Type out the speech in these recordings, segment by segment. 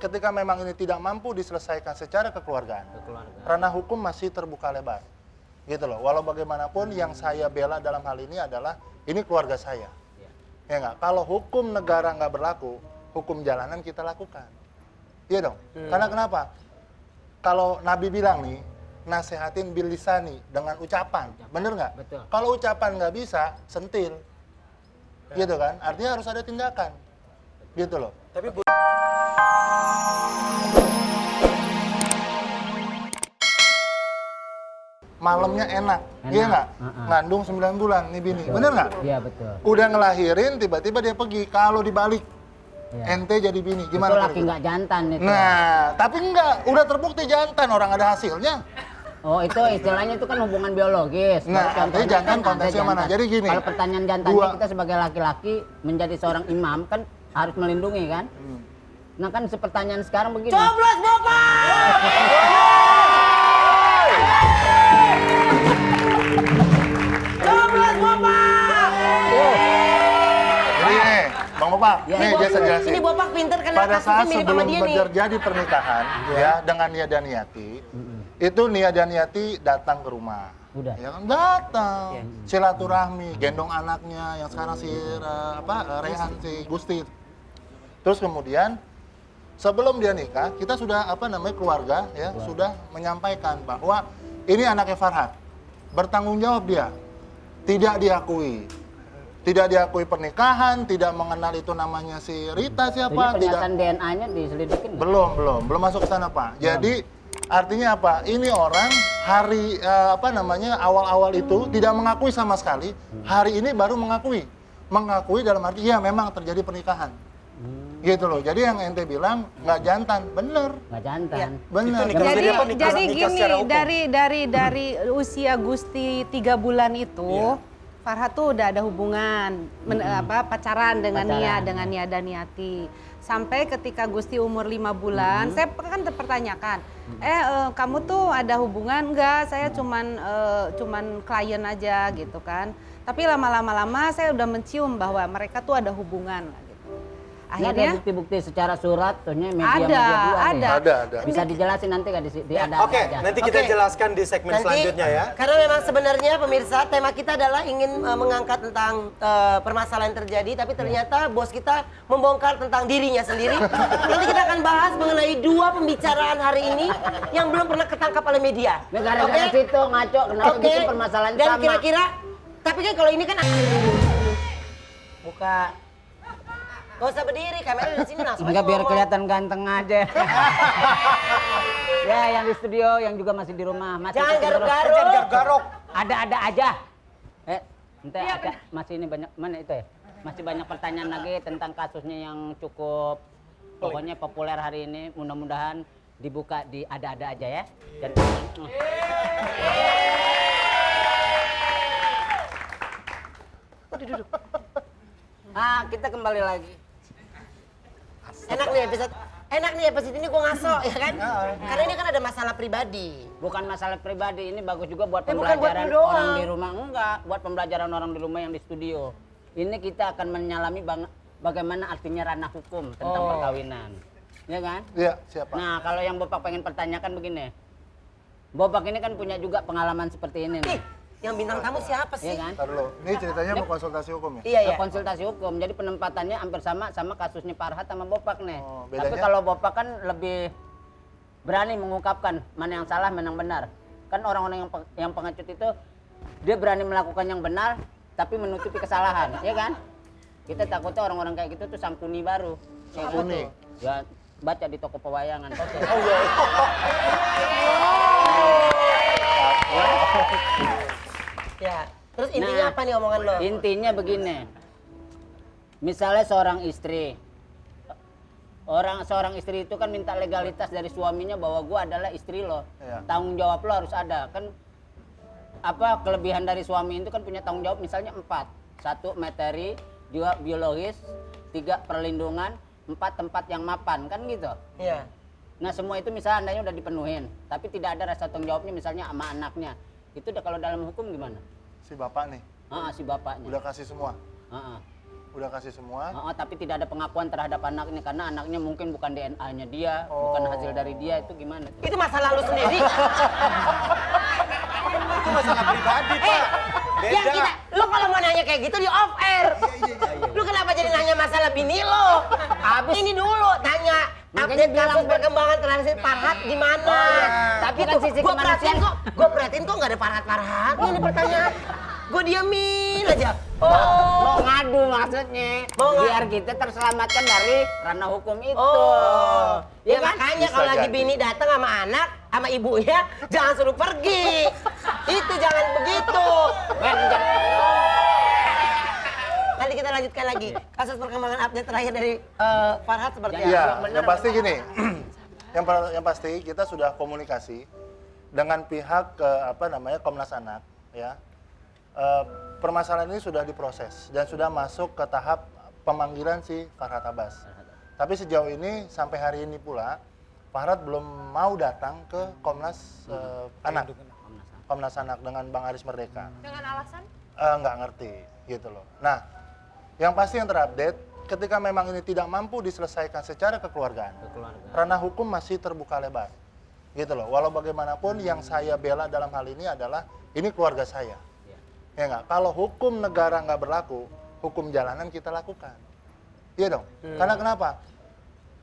ketika memang ini tidak mampu diselesaikan secara kekeluargaan, ranah hukum masih terbuka lebar. Gitu loh. Walau bagaimanapun yang saya bela dalam hal ini adalah ini keluarga saya. Ya nggak? Kalau hukum negara nggak berlaku, hukum jalanan kita lakukan. Iya dong. Karena kenapa? Kalau Nabi bilang nih, nasehatin bil lisani dengan ucapan, bener nggak? Kalau ucapan nggak bisa, sentil. Gitu kan? Artinya harus ada tindakan. Gitu loh. Tapi malamnya enak. Iya nggak? Ngandung 9 bulan nih bini, bener nggak? Iya betul. Udah ngelahirin, tiba-tiba dia pergi. Kalau dibalik, ente jadi bini, gimana? Itu laki nggak jantan itu. Nah, tapi enggak, udah terbukti jantan, orang ada hasilnya. Oh itu istilahnya itu kan hubungan biologis. Nah, contohnya jantan kan konteksnya ada mana? Jadi gini. Kalau pertanyaan jantannya kita sebagai laki-laki menjadi seorang imam kan harus melindungi kan. Nah kan pertanyaan sekarang begini. Coblos Bapak! Coblos Bapak! Jadi nih, Bang Bapak, nih Jason jelasin. Ini Bapak pinter karena Pada saat kasusnya mirip sama sebelum dia nih. terjadi pernikahan, ya dengan Nia dan Yati, itu Nia dan Yati datang ke rumah. Udah. Ya kan datang, silaturahmi, gendong anaknya yang sekarang si Rehan, si Gusti. Terus kemudian sebelum dia nikah, kita sudah keluarga ya sudah menyampaikan bahwa ini anaknya Farhat, bertanggung jawab dia, tidak diakui. Tidak diakui pernikahan, tidak mengenal itu namanya si Rita siapa, Jadi tidak DNA-nya diselidikin nggak? belum masuk ke sana Pak. Jadi artinya apa? Ini orang hari awal-awal itu tidak mengakui sama sekali. Hari ini baru mengakui dalam arti ya memang terjadi pernikahan. Gitu loh. Jadi yang ente bilang nggak jantan, bener. Nggak jantan. Bener. Jadi gini, dari usia Gusti 3 bulan itu, Farhat tuh udah ada hubungan pacaran dengan Nia dan Yati. Sampai ketika Gusti umur 5 bulan, saya kan terpertanyakan, kamu tuh ada hubungan enggak? Saya cuman klien aja gitu kan. Tapi lama-lama saya udah mencium bahwa mereka tuh ada hubungan gitu. Ada Akhirnya bukti-bukti secara surat, tuhnya media Ada. Bisa dijelasin nanti nggak di ada Oke, aja. nanti kita jelaskan di segmen selanjutnya ya. Karena memang sebenarnya pemirsa tema kita adalah ingin mengangkat tentang permasalahan yang terjadi, tapi ternyata bos kita membongkar tentang dirinya sendiri. Nanti kita akan bahas mengenai 2 pembicaraan hari ini yang belum pernah ketangkap oleh media. Gara-gara situ ngaco, kenapa bikin permasalahan Dan sama? kira-kira, tapi kan kalau ini kan buka. Gak usah berdiri, kamera di sini langsung. Enggak, biar kelihatan ganteng aja. Ya, yang di studio, yang juga masih di rumah. Masih Jangan garuk-garuk. Jangan garuk-garuk. Ada aja. Entah ada. Masih ini banyak, mana itu ya? Masih banyak pertanyaan lagi tentang kasusnya yang cukup pokoknya populer hari ini. Mudah-mudahan dibuka di ada-ada aja ya. Dan Duduk. kita kembali lagi. Enak nih episode ini gue ngaso ya kan? Karena ini kan ada masalah pribadi. Bukan masalah pribadi, ini bagus juga buat bukan buat pembelajaran lu doang. orang di rumah. Enggak, buat pembelajaran orang di rumah yang di studio. Ini kita akan menyalami bagaimana artinya ranah hukum tentang perkawinan. Ya kan? Iya, siapa? Nah, kalau yang Bapak pengen pertanyakan begini. Bapak ini kan punya juga pengalaman seperti ini nih. Yang bintang tamu siapa sih? Iya kan? Ntar dulu. Ini ceritanya mau konsultasi hukum ya? Iya. Konsultasi hukum. Jadi penempatannya hampir sama kasusnya Farhat sama Bopak nih. Bedanya? Tapi kalau Bopak kan lebih berani mengungkapkan mana yang salah, mana yang benar. Kan orang-orang yang pengecut itu dia berani melakukan yang benar tapi menutupi kesalahan, ya kan? Kita takutnya orang-orang kayak gitu tuh sangkuni baru. Sangkuni? Ya baca di toko pewayangan. Ya. Terus intinya apa nih omongan lo? Intinya begini. Misalnya seorang istri itu kan minta legalitas dari suaminya bahwa gua adalah istri lo. Iya. Tanggung jawab lo harus ada. Kan apa kelebihan dari suami itu kan punya tanggung jawab misalnya 4. 1 materi, 2 biologis, 3 perlindungan, 4 tempat yang mapan, kan gitu. Iya. Nah semua itu misalnya andanya udah dipenuhin, tapi tidak ada rasa tanggung jawabnya misalnya sama anaknya. Itu udah kalau dalam hukum gimana? Si bapak nih, Si bapaknya. udah kasih semua. udah kasih semua. Tapi tidak ada pengakuan terhadap anaknya karena anaknya mungkin bukan DNA-nya dia, bukan hasil dari dia, itu gimana? Itu masalah lu sendiri. Itu masalah pribadi, Pak. Ya Beda. kita, lu kalau mau nanya kayak gitu di off air. Lu kenapa jadi nanya masalah bini lo? Habis ini dulu tanya Makanya update kasus perkembangan terakhir Farhat gimana? Tapi kan sisi kemanusiaan gue perhatiin kok nggak ada Farhat ini pertanyaan. Gue diamin aja. mau ngadu maksudnya. Mau Biar kita terselamatkan dari ranah hukum itu. Oh, ya kan? makanya Bisa kalau lagi jadi. bini datang sama anak, sama ibunya, jangan suruh pergi. Itu jangan begitu. Nanti kita lanjutkan lagi kasus perkembangan update terakhir dari Farhat seperti apa? Iya, yang pasti gini. yang pasti kita sudah komunikasi dengan pihak Komnas Anak, ya. Permasalahan ini sudah diproses dan sudah masuk ke tahap pemanggilan si Farhat Abbas. Tapi sejauh ini sampai hari ini pula Farhat belum mau datang ke Komnas Anak. Komnas Anak dengan Bang Aris Merdeka. Dengan alasan? Nggak ngerti gitu loh. Nah, yang pasti yang terupdate ketika memang ini tidak mampu diselesaikan secara kekeluargaan, ranah hukum masih terbuka lebar gitu loh. Walau bagaimanapun yang saya bela dalam hal ini adalah ini keluarga saya. Ya nggak, kalau hukum negara nggak berlaku, hukum jalanan kita lakukan. Iya dong. Karena kenapa?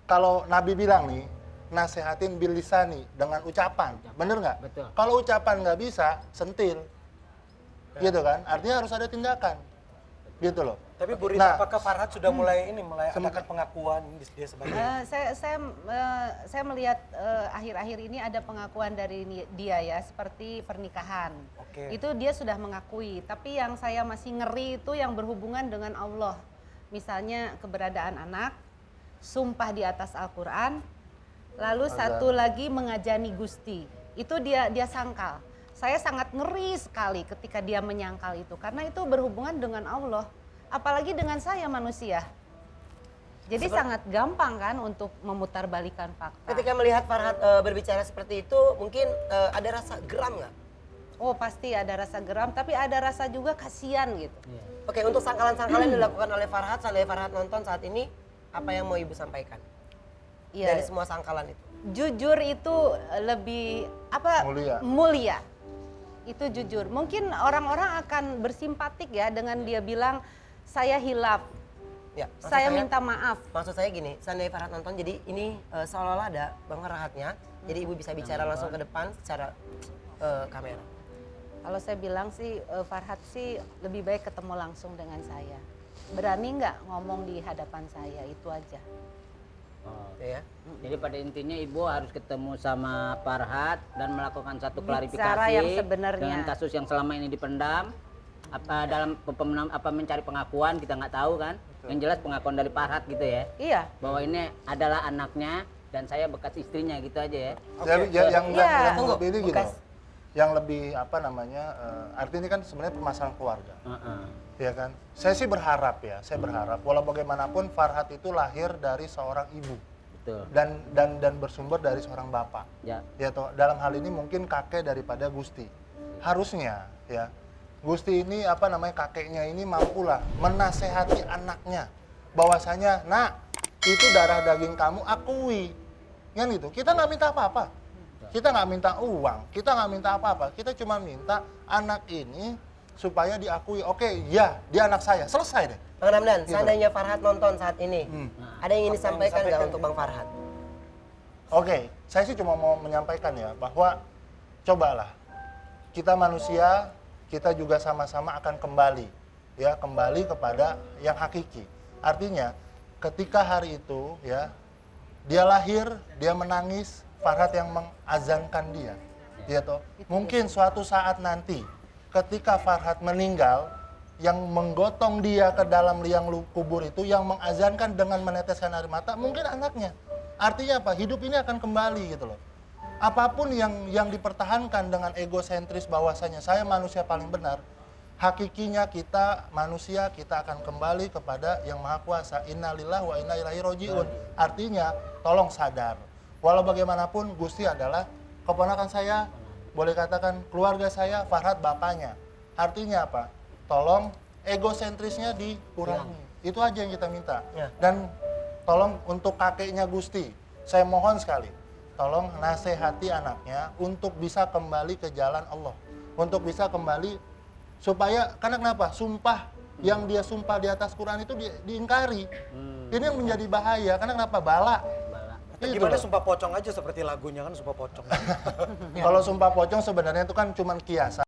Kalau Nabi bilang nih, nasehatin bil lisani, dengan ucapan. Bener nggak? Betul. Kalau ucapan nggak bisa, sentil. Gitu kan? Artinya harus ada tindakan. Gitu loh. Tapi Bu Rita, Nah, apakah Farhat sudah mulai adakan pengakuan dia sebagai Saya melihat akhir-akhir ini ada pengakuan dari dia ya, seperti pernikahan. Oke. Itu dia sudah mengakui, tapi yang saya masih ngeri itu yang berhubungan dengan Allah. Misalnya keberadaan anak, sumpah di atas Al-Quran, lalu satu lagi mengajani Gusti. Itu dia sangkal. Saya sangat ngeri sekali ketika dia menyangkal itu, karena itu berhubungan dengan Allah. Apalagi dengan saya manusia. Jadi sangat gampang kan untuk memutarbalikan fakta. Ketika melihat Farhat berbicara seperti itu, mungkin ada rasa geram nggak? Oh pasti ada rasa geram, tapi ada rasa juga kasihan gitu. Oke, untuk sangkalan-sangkalan yang dilakukan oleh Farhat, seandainya Farhat nonton saat ini, apa yang mau Ibu sampaikan? Iya. Dari semua sangkalan itu. Jujur itu lebih mulia. Itu jujur. Mungkin orang-orang akan bersimpatik ya dengan dia bilang saya hilaf. Ya, Saya minta maaf. Maksud saya gini, seandainya Farhat nonton, jadi ini seolah-olah ada Bang Farhatnya, jadi Ibu bisa bicara langsung ke depan secara kamera. Kalau saya bilang sih Farhat sih lebih baik ketemu langsung dengan saya. Berani nggak ngomong di hadapan saya, itu aja. Ya. Jadi pada intinya Ibu harus ketemu sama Farhat dan melakukan satu Bicara klarifikasi yang sebenarnya. dengan kasus yang selama ini dipendam. Dalam mencari pengakuan kita nggak tahu kan. Yang jelas pengakuan dari Farhat gitu ya. Iya. Bahwa ini adalah anaknya dan saya bekas istrinya gitu aja ya. Yang Tunggu, lebih ini gitu. bekas. Yang lebih artinya ini kan sebenarnya permasalahan keluarga. Ya kan? Saya sih berharap ya, walau bagaimanapun Farhat itu lahir dari seorang ibu. Betul. Dan bersumber dari seorang bapak. Ya. Ya toh, dalam hal ini mungkin kakek daripada Gusti. Harusnya ya, Gusti ini kakeknya ini mampulah menasehati anaknya bahwasanya, "Nak, itu darah daging kamu, akui." Kan gitu. Kita nggak minta apa-apa. Kita nggak minta uang, kita nggak minta apa-apa. Kita cuma minta anak ini supaya diakui. Oke, ya, dia anak saya. Selesai deh. Bang Ramdan, Gitu. seandainya Farhat nonton saat ini, ada yang ingin disampaikan nggak untuk Bang Farhat? Oke, saya sih cuma mau menyampaikan ya bahwa cobalah kita manusia, kita juga sama-sama akan kembali kepada yang hakiki. Artinya ketika hari itu ya dia lahir, dia menangis, Farhat yang mengazankan dia. Ya toh. Mungkin suatu saat nanti ketika Farhat meninggal, yang menggotong dia ke dalam liang kubur itu, yang mengazankan dengan meneteskan air mata, mungkin anaknya. Artinya apa? Hidup ini akan kembali gitu loh. Apapun yang dipertahankan dengan egosentris bahwasanya saya manusia paling benar, hakikinya kita manusia, kita akan kembali kepada yang maha kuasa. Innalillahi wa inna ilaihi roji'un. Artinya tolong sadar. Walau bagaimanapun Gusti adalah keponakan saya, boleh katakan keluarga saya, Farhat bapaknya. Artinya apa? Tolong egosentrisnya dikurangi. Itu aja yang kita minta. Ya. Dan tolong untuk kakeknya Gusti, saya mohon sekali, tolong nasihati anaknya untuk bisa kembali ke jalan Allah. Untuk bisa kembali supaya, karena kenapa? Sumpah yang dia sumpah di atas Quran itu diingkari. Ini yang menjadi bahaya, karena kenapa? Bala. Itu Gimana loh. sumpah pocong aja seperti lagunya kan sumpah pocong. Kalau sumpah pocong sebenarnya itu kan cuman kiasan.